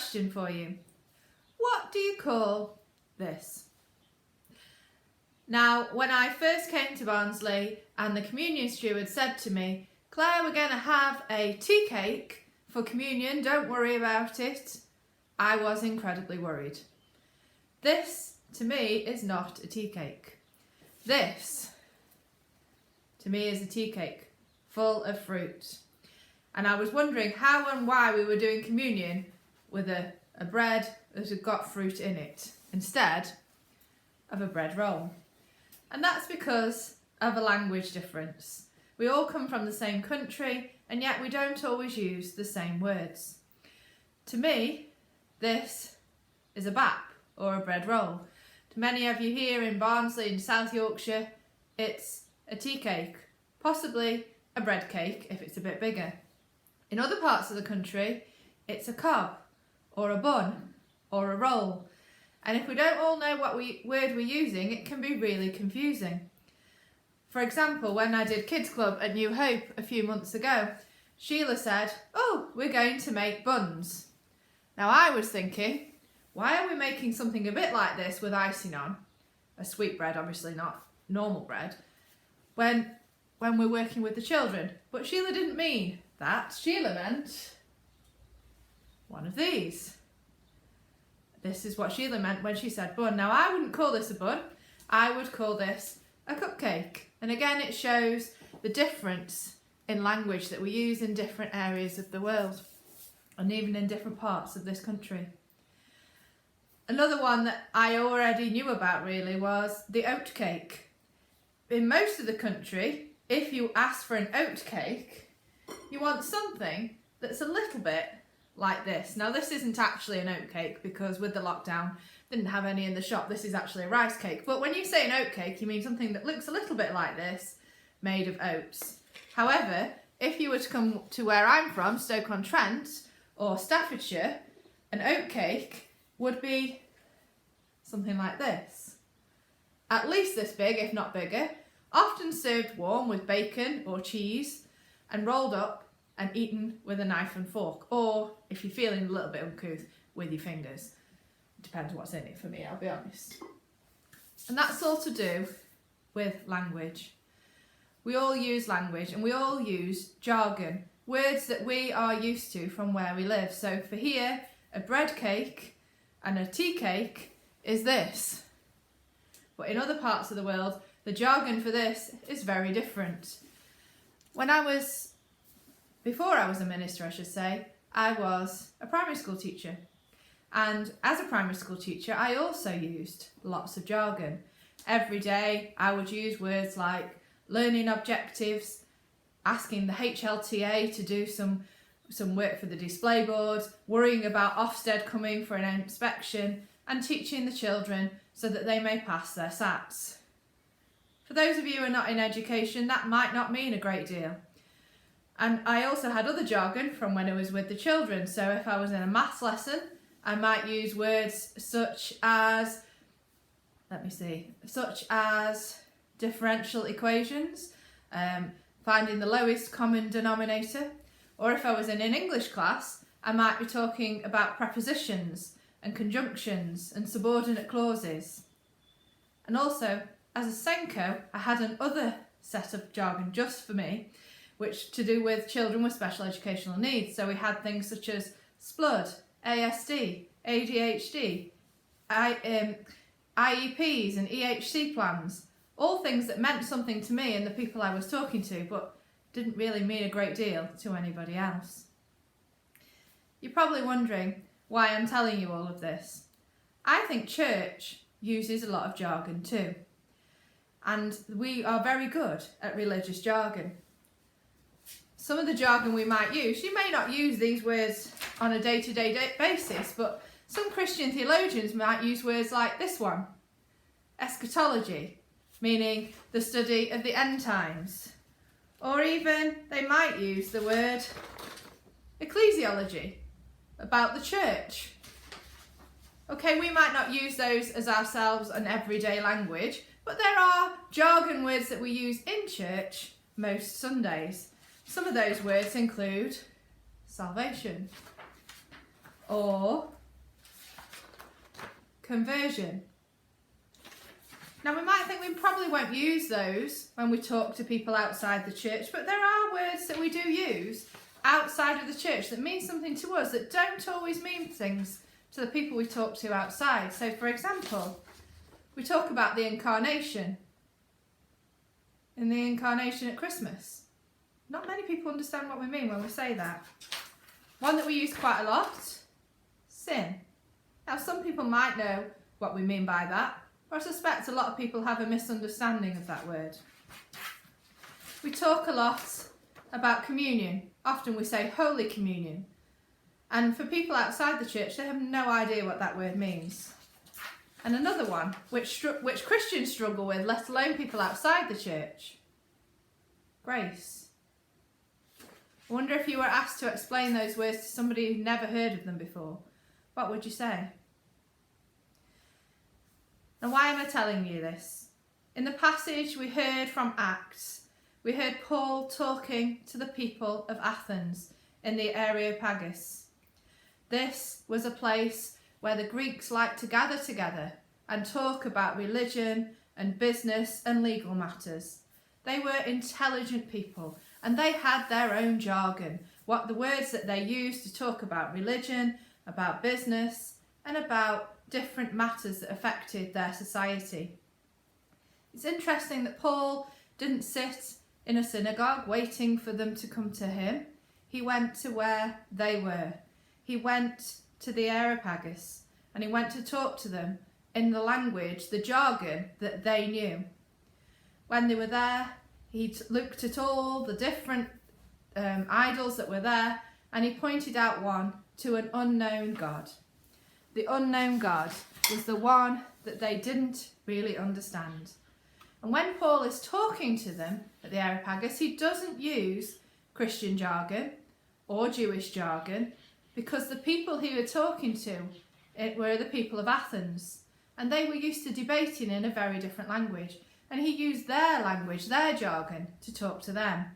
question for you. What do you call this? Now, when I first came to Barnsley and the communion steward said to me, Claire, we're going to have a tea cake for communion, don't worry about it, I was incredibly worried. This, to me, is not a tea cake. This, to me, is a tea cake full of fruit. And I was wondering how and why we were doing communion with a bread that had got fruit in it instead of a bread roll. And that's because of a language difference. We all come from the same country, and yet we don't always use the same words. To me, this is a bap or a bread roll. To many of you here in Barnsley in South Yorkshire, it's a tea cake, possibly a bread cake if it's a bit bigger. In other parts of the country, it's a cob or a bun or a roll. And if we don't all know what word we're using, it can be really confusing. For example, when I did Kids Club at New Hope a few months ago, Sheila said, "Oh, we're going to make buns." Now I was thinking, why are we making something a bit like this with icing on? A sweet bread, obviously not normal bread, when we're working with the children. But Sheila didn't mean that. Sheila meant one of these. This is what Sheila meant when she said bun. Now I wouldn't call this a bun, I would call this a cupcake. And again, it shows the difference in language that we use in different areas of the world and even in different parts of this country. Another one that I already knew about really was the oat cake. In most of the country, if you ask for an oat cake, you want something that's a little bit like this. Now this isn't actually an oat cake because with the lockdown didn't have any in the shop. This is actually a rice cake. But when you say an oat cake, you mean something that looks a little bit like this, made of oats. However, if you were to come to where I'm from, Stoke-on-Trent or Staffordshire, an oat cake would be something like this. At least this big, if not bigger, often served warm with bacon or cheese and rolled up and eaten with a knife and fork, or if you're feeling a little bit uncouth, with your fingers. It depends what's in it for me, I'll be honest. And that's all to do with language. We all use language and we all use jargon, words that we are used to from where we live. So for here, a bread cake and a tea cake is this. But in other parts of the world, the jargon for this is very different. Before I was a minister, I should say, I was a primary school teacher. And as a primary school teacher, I also used lots of jargon. Every day I would use words like learning objectives, asking the HLTA to do some work for the display board, worrying about Ofsted coming for an inspection, and teaching the children so that they may pass their SATs. For those of you who are not in education, that might not mean a great deal. And I also had other jargon from when I was with the children. So if I was in a maths lesson, I might use words such as differential equations, finding the lowest common denominator. Or if I was in an English class, I might be talking about prepositions and conjunctions and subordinate clauses. And also, as a Senko, I had another set of jargon just for me, which to do with children with special educational needs. So we had things such as SPLUD, ASD, ADHD, IEPs and EHC plans, all things that meant something to me and the people I was talking to, but didn't really mean a great deal to anybody else. You're probably wondering why I'm telling you all of this. I think church uses a lot of jargon too, and we are very good at religious jargon. Some of the jargon we might use, you may not use these words on a day-to-day basis, but some Christian theologians might use words like this one, eschatology, meaning the study of the end times. Or even they might use the word ecclesiology, about the church. Okay, we might not use those as ourselves an everyday language, but there are jargon words that we use in church most Sundays. Some of those words include salvation, or conversion. Now we might think we probably won't use those when we talk to people outside the church, but there are words that we do use outside of the church that mean something to us that don't always mean things to the people we talk to outside. So for example, we talk about the Incarnation. In the Incarnation at Christmas. Not many people understand what we mean when we say that. One that we use quite a lot, sin. Now some people might know what we mean by that, but I suspect a lot of people have a misunderstanding of that word. We talk a lot about communion. Often we say Holy Communion. And for people outside the church, they have no idea what that word means. And another one, which Christians struggle with, let alone people outside the church. Grace. I wonder if you were asked to explain those words to somebody who'd never heard of them before. What would you say? And why am I telling you this? In the passage we heard from Acts, we heard Paul talking to the people of Athens in the Areopagus. This was a place where the Greeks liked to gather together and talk about religion and business and legal matters. They were intelligent people and they had their own jargon, what the words that they used to talk about religion, about business and about different matters that affected their society. It's interesting that Paul didn't sit in a synagogue waiting for them to come to him. He went to where they were. He went to the Areopagus and he went to talk to them in the language, the jargon that they knew. When they were there, he looked at all the different idols that were there and he pointed out one to an unknown God. The unknown God was the one that they didn't really understand. And when Paul is talking to them at the Areopagus, he doesn't use Christian jargon or Jewish jargon, because the people he was talking to were the people of Athens and they were used to debating in a very different language, and he used their language, their jargon, to talk to them.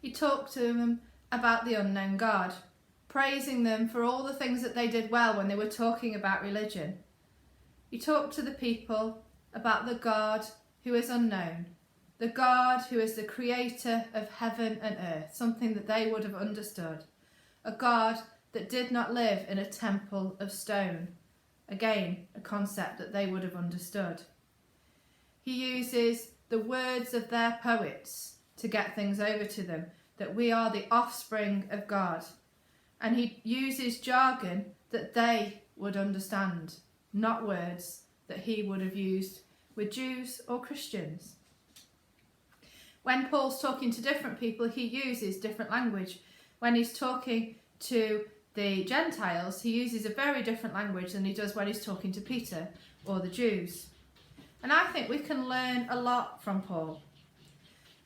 He talked to them about the unknown God, praising them for all the things that they did well when they were talking about religion. He talked to the people about the God who is unknown, the God who is the creator of heaven and earth, something that they would have understood. A God that did not live in a temple of stone. Again, a concept that they would have understood. He uses the words of their poets to get things over to them, that we are the offspring of God. And he uses jargon that they would understand, not words that he would have used with Jews or Christians. When Paul's talking to different people, he uses different language. When he's talking to the Gentiles, he uses a very different language than he does when he's talking to Peter or the Jews. And I think we can learn a lot from Paul.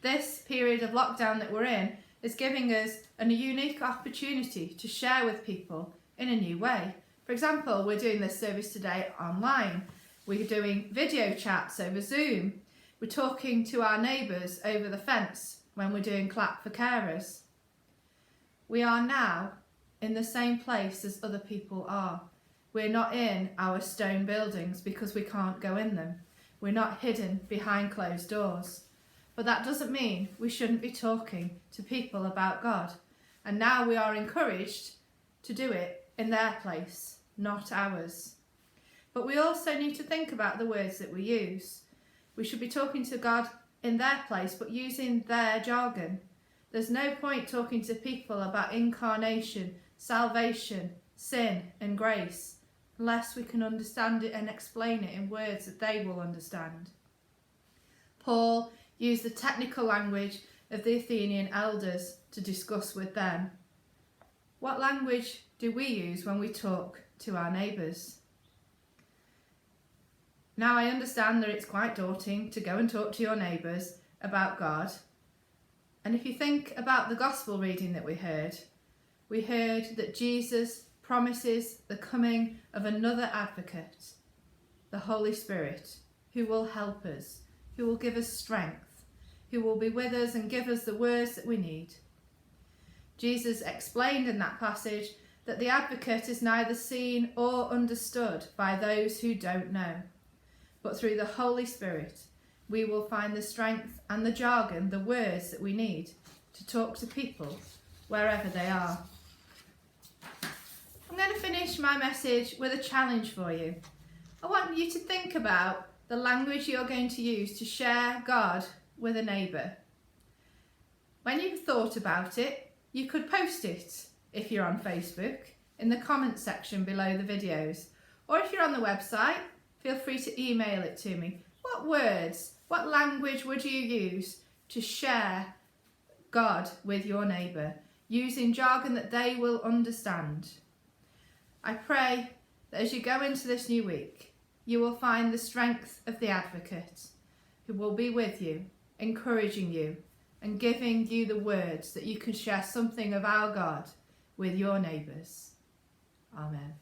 This period of lockdown that we're in is giving us a unique opportunity to share with people in a new way. For example, we're doing this service today online. We're doing video chats over Zoom. We're talking to our neighbours over the fence when we're doing Clap for Carers. We are now in the same place as other people are. We're not in our stone buildings because we can't go in them. We're not hidden behind closed doors. But that doesn't mean we shouldn't be talking to people about God. And now we are encouraged to do it in their place, not ours. But we also need to think about the words that we use. We should be talking to God in their place, but using their jargon. There's no point talking to people about incarnation, salvation, sin and grace, unless we can understand it and explain it in words that they will understand. Paul used the technical language of the Athenian elders to discuss with them. What language do we use when we talk to our neighbours? Now I understand that it's quite daunting to go and talk to your neighbours about God. And if you think about the gospel reading that we heard that Jesus promises the coming of another advocate, the Holy Spirit, who will help us, who will give us strength, who will be with us and give us the words that we need. Jesus explained in that passage that the advocate is neither seen or understood by those who don't know, but through the Holy Spirit we will find the strength and the jargon, the words that we need to talk to people wherever they are. I'm going to finish my message with a challenge for you. I want you to think about the language you're going to use to share God with a neighbour. When you've thought about it, you could post it, if you're on Facebook, in the comments section below the videos. Or if you're on the website, feel free to email it to me. What words, what language would you use to share God with your neighbour, using jargon that they will understand? I pray that as you go into this new week, you will find the strength of the advocate who will be with you, encouraging you and giving you the words that you can share something of our God with your neighbours. Amen.